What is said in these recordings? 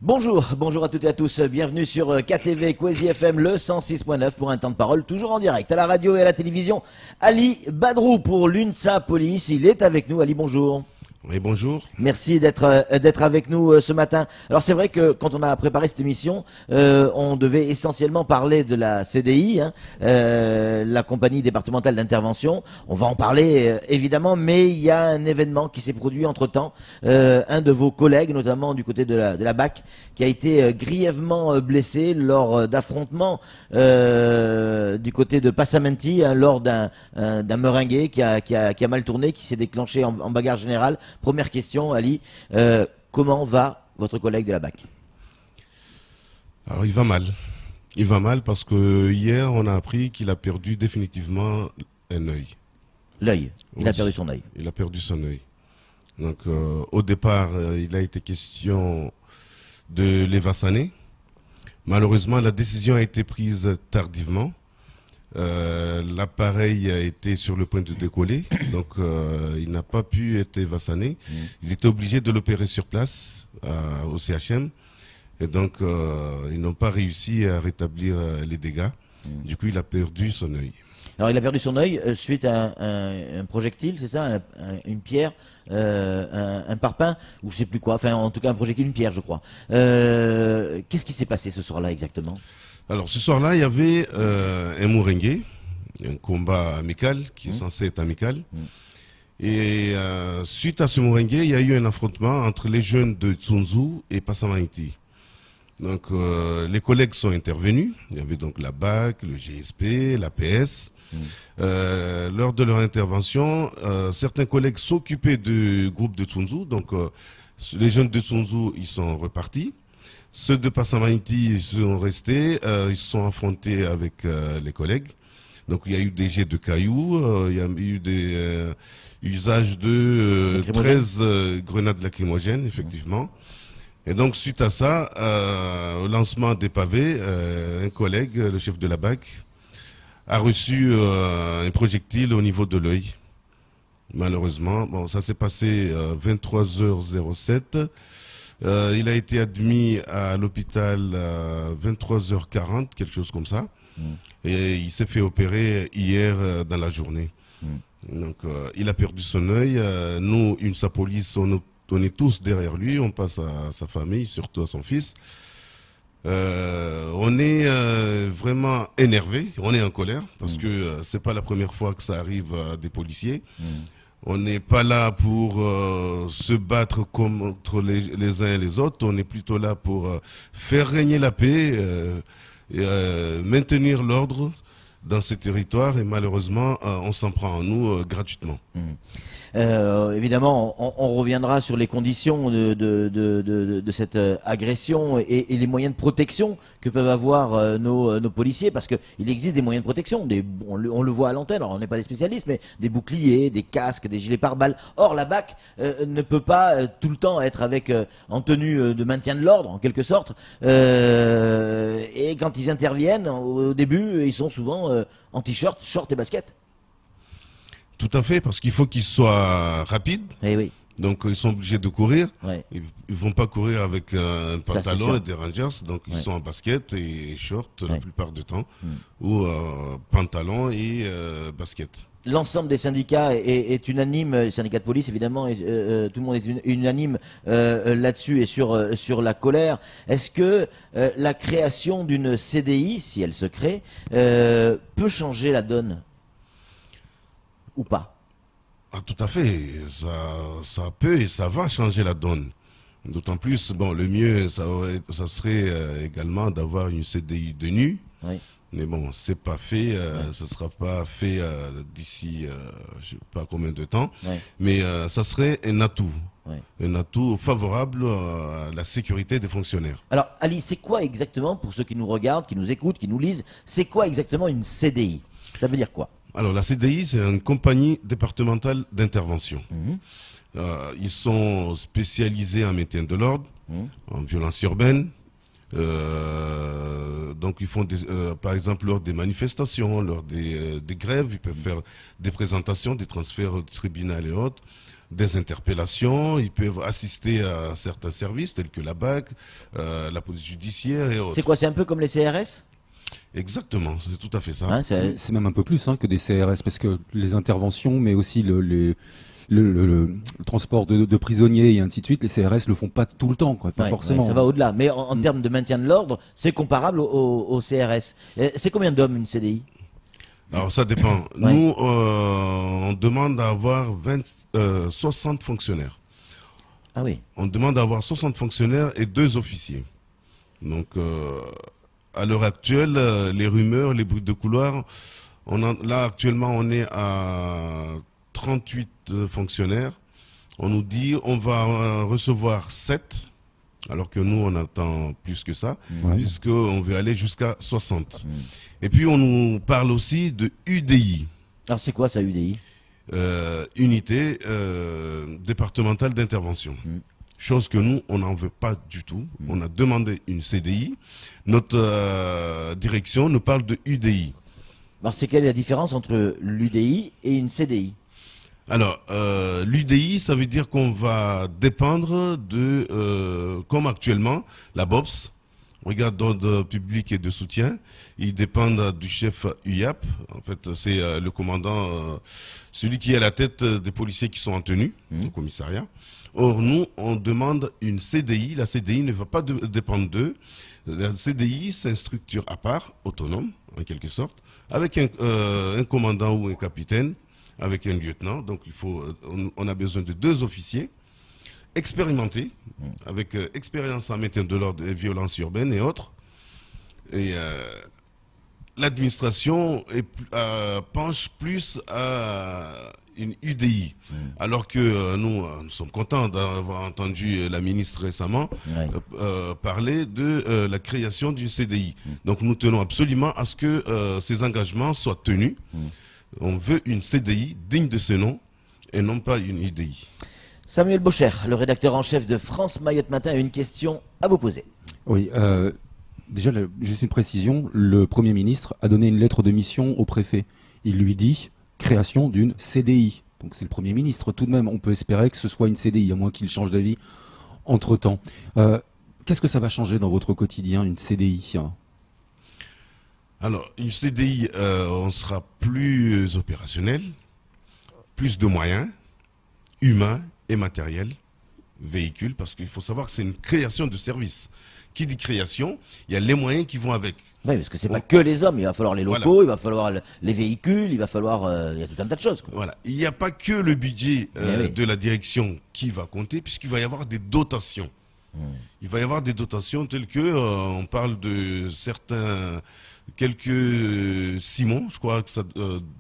Bonjour à toutes et à tous, bienvenue sur KTV Kwezi FM le 106.9 pour un temps de parole toujours en direct à la radio et à la télévision. Ali Badrou pour l'UNSA Police, il est avec nous. Ali, bonjour. Oui, bonjour. Merci d'être avec nous ce matin. Alors c'est vrai que quand on a préparé cette émission, on devait essentiellement parler de la CDI, la compagnie départementale d'intervention. On va en parler évidemment, mais il y a un événement qui s'est produit entre-temps. Un de vos collègues, notamment du côté de la BAC, qui a été grièvement blessé lors d'affrontements du côté de Passamenti, lors d'un meringué qui a mal tourné, qui s'est déclenché en bagarre générale. Première question, Ali, comment va votre collègue de la BAC? Alors il va mal. Il va mal parce que hier on a appris qu'il a perdu définitivement un œil. L'œil, il a Oui, perdu son œil. il a perdu son œil. Donc au départ il a été question de l'évassaner. Malheureusement la décision a été prise tardivement. L'appareil a été sur le point de décoller, donc il n'a pas pu être évassané. Ils étaient obligés de l'opérer sur place au CHM, et donc ils n'ont pas réussi à rétablir les dégâts. Du coup, il a perdu son œil. Alors il a perdu son œil suite à un projectile, c'est ça, une pierre, un parpaing, ou je sais plus quoi, enfin en tout cas un projectile, une pierre je crois. Qu'est-ce qui s'est passé ce soir-là exactement? Alors ce soir-là, il y avait un moringué, un combat amical qui est censé être amical. Et suite à ce moringué, il y a eu un affrontement entre les jeunes de Tsunzu et Passamenti. Donc les collègues sont intervenus. Il y avait donc la BAC, le GSP, l'APS. Lors de leur intervention, certains collègues s'occupaient du groupe de Tsunzu. Donc les jeunes de Tsunzu, ils sont repartis. Ceux de Passamenti, ils sont restés, ils se sont affrontés avec les collègues. Donc il y a eu des jets de cailloux, il y a eu des usages de 13 grenades lacrymogènes, effectivement. Et donc suite à ça, au lancement des pavés, un collègue, le chef de la BAC, a reçu un projectile au niveau de l'œil. Malheureusement, bon, ça s'est passé 23h07. Il a été admis à l'hôpital à 23h40, quelque chose comme ça. Et il s'est fait opérer hier dans la journée. Donc il a perdu son œil. Nous, UNSA Police, on est tous derrière lui. On passe à sa famille, surtout à son fils. On est vraiment énervé, on est en colère, parce que c'est pas la première fois que ça arrive à des policiers. On n'est pas là pour se battre contre les uns et les autres, on est plutôt là pour faire régner la paix, et, maintenir l'ordre dans ce territoire, et malheureusement, on s'en prend en nous gratuitement. Évidemment, on reviendra sur les conditions de cette agression et les moyens de protection que peuvent avoir nos policiers, parce qu'il existe des moyens de protection, on le voit à l'antenne, alors on n'est pas des spécialistes, mais des boucliers, des casques, des gilets pare-balles. Or, la BAC ne peut pas tout le temps être en tenue de maintien de l'ordre, en quelque sorte, et quand ils interviennent, au début, ils sont souvent en t-shirt, short et basket. Tout à fait, parce qu'il faut qu'ils soient rapides. Eh oui. Donc ils sont obligés de courir. Ouais. Ils vont pas courir avec un pantalon et des Rangers. Donc ils Ouais. sont en basket et short la plupart du temps. Ou pantalon et basket. L'ensemble des syndicats est unanime, les syndicats de police évidemment, tout le monde est unanime là-dessus et sur la colère. Est-ce que la création d'une CDI, si elle se crée, peut changer la donne ou pas? Ah, tout à fait, ça peut et ça va changer la donne. D'autant plus, bon, le mieux, ça serait également d'avoir une CDI de nu. Oui. Mais bon, c'est pas fait, ce sera pas fait d'ici, je sais pas combien de temps. Ouais. Mais ça serait un atout. Ouais. Un atout favorable à la sécurité des fonctionnaires. Alors Ali, c'est quoi exactement, pour ceux qui nous regardent, qui nous écoutent, qui nous lisent, c'est quoi exactement une CDI? Ça veut dire quoi? Alors la CDI, c'est une compagnie départementale d'intervention. Ils sont spécialisés en maintien de l'ordre, en violence urbaine. Donc ils font par exemple lors des manifestations, lors des grèves, ils peuvent faire des présentations, des transferts au tribunal et autres, des interpellations, ils peuvent assister à certains services tels que la BAC, la police judiciaire et autres. C'est quoi, c'est un peu comme les CRS? Exactement, c'est tout à fait ça. Hein, C'est même un peu plus que des CRS, parce que les interventions, mais aussi le transport de prisonniers et ainsi de suite, les CRS le font pas tout le temps, quoi, pas forcément. Ouais, ça va au-delà. Mais en termes de maintien de l'ordre, c'est comparable au CRS. C'est combien d'hommes une CDI? Alors ça dépend. Ouais. Nous, on demande à avoir 60 fonctionnaires. Ah oui. On demande d'avoir 60 fonctionnaires et 2 officiers. Donc, à l'heure actuelle, les rumeurs, les bruits de couloir, là actuellement on est à 38 fonctionnaires. On nous dit on va recevoir 7, alors que nous on attend plus que ça, Ouais. puisqu'on veut aller jusqu'à 60. Et puis on nous parle aussi de UDI. Alors c'est quoi ça, UDI? Unité départementale d'intervention. Chose que nous, on n'en veut pas du tout. On a demandé une CDI. Notre direction nous parle de UDI. Alors c'est quelle est la différence entre l'UDI et une CDI? Alors, l'UDI, ça veut dire qu'on va dépendre de, comme actuellement, la BOPS, Brigade d'ordre public et de soutien. Ils dépendent du chef UYAP. En fait, c'est le commandant, celui qui est à la tête des policiers qui sont en tenue au commissariat. Or, nous, on demande une CDI. La CDI ne va pas dépendre d'eux. La CDI, c'est une structure à part, autonome, en quelque sorte, avec un commandant ou un capitaine, avec un lieutenant. Donc, on a besoin de 2 officiers expérimentés, avec expérience en maintien de l'ordre et violences urbaines et autres. Et l'administration penche plus à une UDI. Alors que nous sommes contents d'avoir entendu la ministre récemment parler de la création d'une CDI. Donc nous tenons absolument à ce que ces engagements soient tenus. On veut une CDI digne de ce nom et non pas une UDI. Samuel Bocher, le rédacteur en chef de France Mayotte Matin, a une question à vous poser. Oui, déjà, juste une précision, le Premier ministre a donné une lettre de mission au préfet. Il lui dit création d'une CDI. Donc c'est le Premier ministre tout de même. On peut espérer que ce soit une CDI, à moins qu'il change d'avis entre-temps. Qu'est-ce que ça va changer dans votre quotidien, une CDI? Alors, une CDI, on sera plus opérationnel, plus de moyens, humains et matériels, véhicules, parce qu'il faut savoir que c'est une création de service. Qui dit création, il y a les moyens qui vont avec. Oui, parce que c'est pas que les hommes, il va falloir les locaux, il va falloir les véhicules, il va falloir, il y a tout un tas de choses, quoi. Voilà, il n'y a pas que le budget oui. de la direction qui va compter, puisqu'il va y avoir des dotations. Il va y avoir des dotations telles que, on parle de quelques Simons, je crois que ça,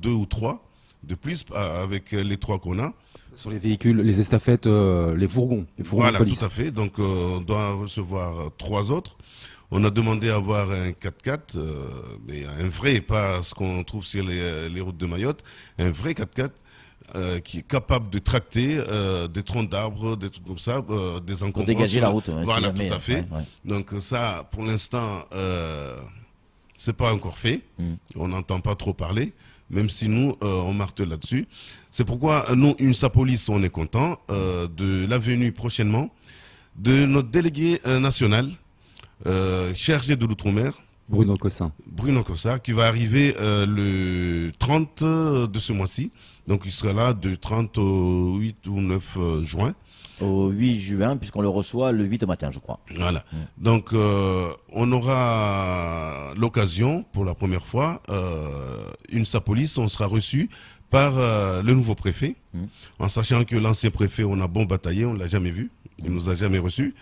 2 ou 3 de plus, avec les 3 qu'on a. Sur les véhicules, les estafettes, les fourgons Voilà, de police. tout à fait. Donc, on doit recevoir 3 autres. On a demandé à avoir un 4x4, mais un vrai, pas ce qu'on trouve sur les routes de Mayotte, un vrai 4x4 qui est capable de tracter des troncs d'arbres, des trucs comme ça, des encombrances. Pour dégager la route. Voilà, si jamais, tout à fait. Donc ça, pour l'instant, c'est pas encore fait. On n'entend pas trop parler, même si nous, on martèle là-dessus. C'est pourquoi nous, UNSA Police, on est content de la venue prochainement de notre délégué national chargé de l'outre-mer, Bruno Cossin. Bruno Cossard, qui va arriver le 30 de ce mois-ci. Donc il sera là de 30 au 8 ou 9 juin. Au 8 juin, puisqu'on le reçoit le 8 au matin, je crois. Voilà. Donc on aura l'occasion, pour la première fois, UNSA Police, on sera reçu par le nouveau préfet, en sachant que l'ancien préfet, on a bon bataillé, on ne l'a jamais vu, il ne nous a jamais reçus.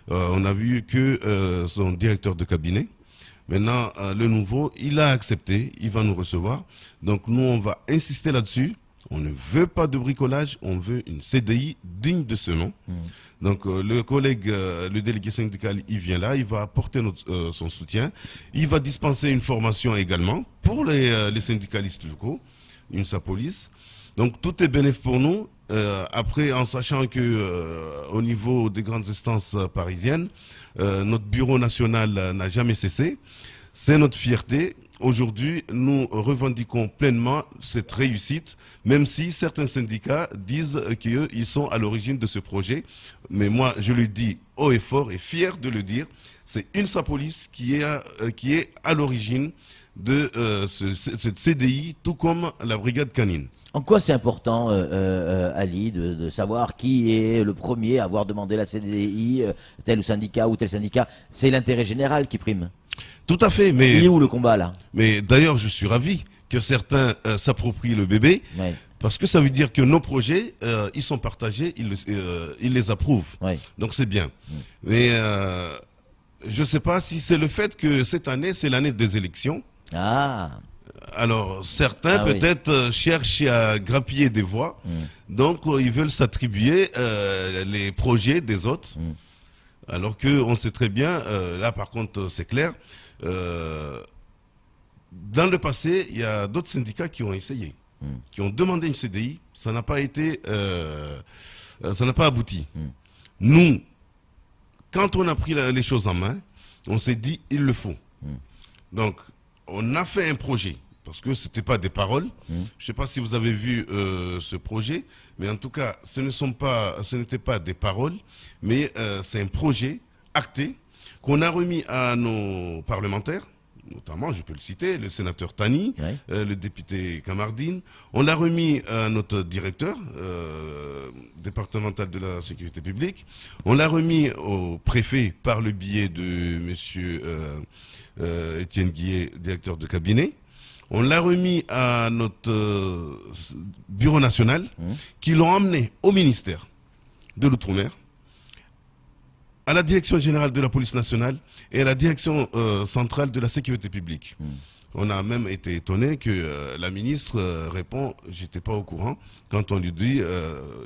On a vu que son directeur de cabinet. Maintenant, le nouveau, il a accepté, il va nous recevoir. Donc nous, on va insister là-dessus. On ne veut pas de bricolage, on veut une CDI digne de ce nom. Donc le collègue, le délégué syndical, il vient là, il va apporter son soutien. Il va dispenser une formation également pour les syndicalistes locaux, UNSA Police. Donc tout est bénéfique pour nous. Après, en sachant que au niveau des grandes instances parisiennes, notre bureau national n'a jamais cessé. C'est notre fierté aujourd'hui, nous revendiquons pleinement cette réussite, même si certains syndicats disent qu'ils sont à l'origine de ce projet. Mais moi, je le dis haut et fort et fier de le dire, c'est UNSA Police qui est à l'origine de cette CDI, tout comme la brigade canine. En quoi c'est important, Ali, de savoir qui est le premier à avoir demandé la CDI, tel syndicat ou tel syndicat? C'est l'intérêt général qui prime. Tout à fait, mais... Il est où le combat, là? Mais d'ailleurs, je suis ravi que certains s'approprient le bébé, Ouais. parce que ça veut dire que nos projets, ils sont partagés, ils les approuvent. Ouais. Donc c'est bien. Mais je ne sais pas si c'est le fait que cette année, c'est l'année des élections. Ah, Alors, certains Ah oui. peut-être cherchent à grappiller des voix, donc ils veulent s'attribuer les projets des autres, alors qu'on sait très bien, là par contre c'est clair, dans le passé, il y a d'autres syndicats qui ont essayé, qui ont demandé une CDI, ça n'a pas été, ça n'a pas abouti. Nous, quand on a pris les choses en main, on s'est dit, il le faut. Donc, on a fait un projet, parce que ce n'était pas des paroles. Je ne sais pas si vous avez vu ce projet, mais en tout cas, ce n'était pas des paroles, mais c'est un projet acté qu'on a remis à nos parlementaires, notamment, je peux le citer, le sénateur Tani, Ouais. le député Kamardine. On l'a remis à notre directeur départemental de la sécurité publique. On l'a remis au préfet par le biais de monsieur Étienne Guillet, directeur de cabinet. On l'a remis à notre bureau national, qui l'ont emmené au ministère de l'Outre-mer, à la direction générale de la police nationale et à la direction centrale de la sécurité publique. On a même été étonné que la ministre répond « j'étais pas au courant » quand on lui dit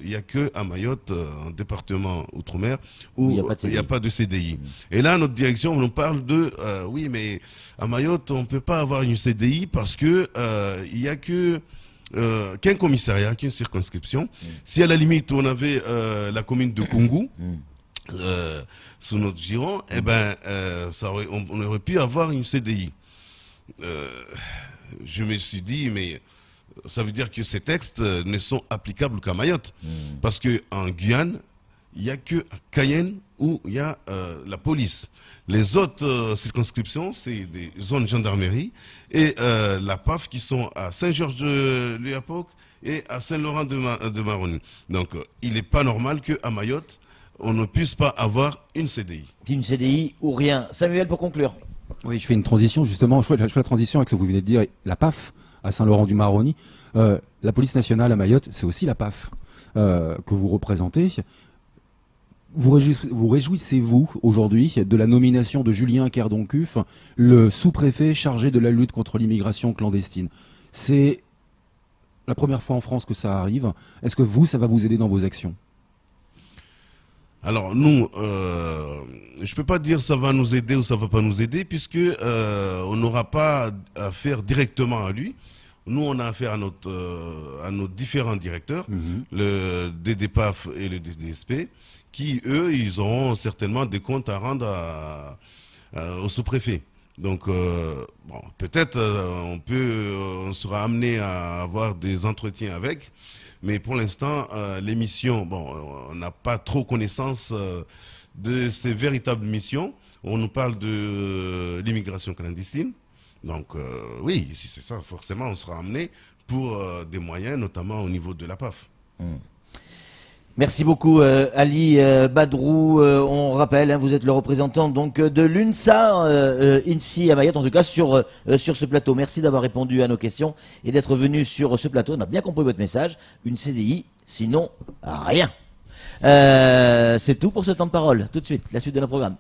il n'y a que à Mayotte, en département Outre-mer, où il n'y a pas de CDI. Et là, notre direction nous parle de oui, mais à Mayotte, on ne peut pas avoir une CDI parce que il n'y a qu'un commissariat, qu'une circonscription. Si à la limite, on avait la commune de Koungou, sous notre giron, eh ben, on aurait pu avoir une CDI. Je me suis dit, mais ça veut dire que ces textes ne sont applicables qu'à Mayotte. Parce qu'en Guyane, il n'y a que à Cayenne où il y a la police. Les autres circonscriptions, c'est des zones gendarmerie et la PAF qui sont à Saint-Georges-de-l'Oyapock et à Saint-Laurent de Maroni. Donc, il n'est pas normal qu'à Mayotte, on ne puisse pas avoir une CDI. une CDI ou rien. Samuel, pour conclure. Oui, je fais une transition, justement, je fais la transition avec ce que vous venez de dire, la PAF à Saint-Laurent-du-Maroni. La police nationale à Mayotte, c'est aussi la PAF que vous représentez. Vous réjouissez-vous aujourd'hui de la nomination de Julien Kerdoncuf, le sous-préfet chargé de la lutte contre l'immigration clandestine? C'est la première fois en France que ça arrive. Est-ce que ça va vous aider dans vos actions? Alors nous, je peux pas dire ça va nous aider ou ça va pas nous aider puisque on n'aura pas affaire directement à lui. Nous, on a affaire à nos différents directeurs, le DDPAF et le DDSP, qui eux, ils auront certainement des comptes à rendre au sous-préfet. Donc, bon, peut-être on sera amené à avoir des entretiens avec. Mais pour l'instant, l'émission, bon, on n'a pas trop connaissance de ses véritables missions. On nous parle de l'immigration clandestine. Donc, oui, si c'est ça, forcément, on sera amené pour des moyens, notamment au niveau de la PAF. Merci beaucoup Ali Badrou. On rappelle, vous êtes le représentant donc de l'UNSA INSI à Mayotte, en tout cas sur ce plateau. Merci d'avoir répondu à nos questions et d'être venu sur ce plateau. On a bien compris votre message. Une CDI, sinon rien. C'est tout pour ce temps de parole. Tout de suite, la suite de nos programmes.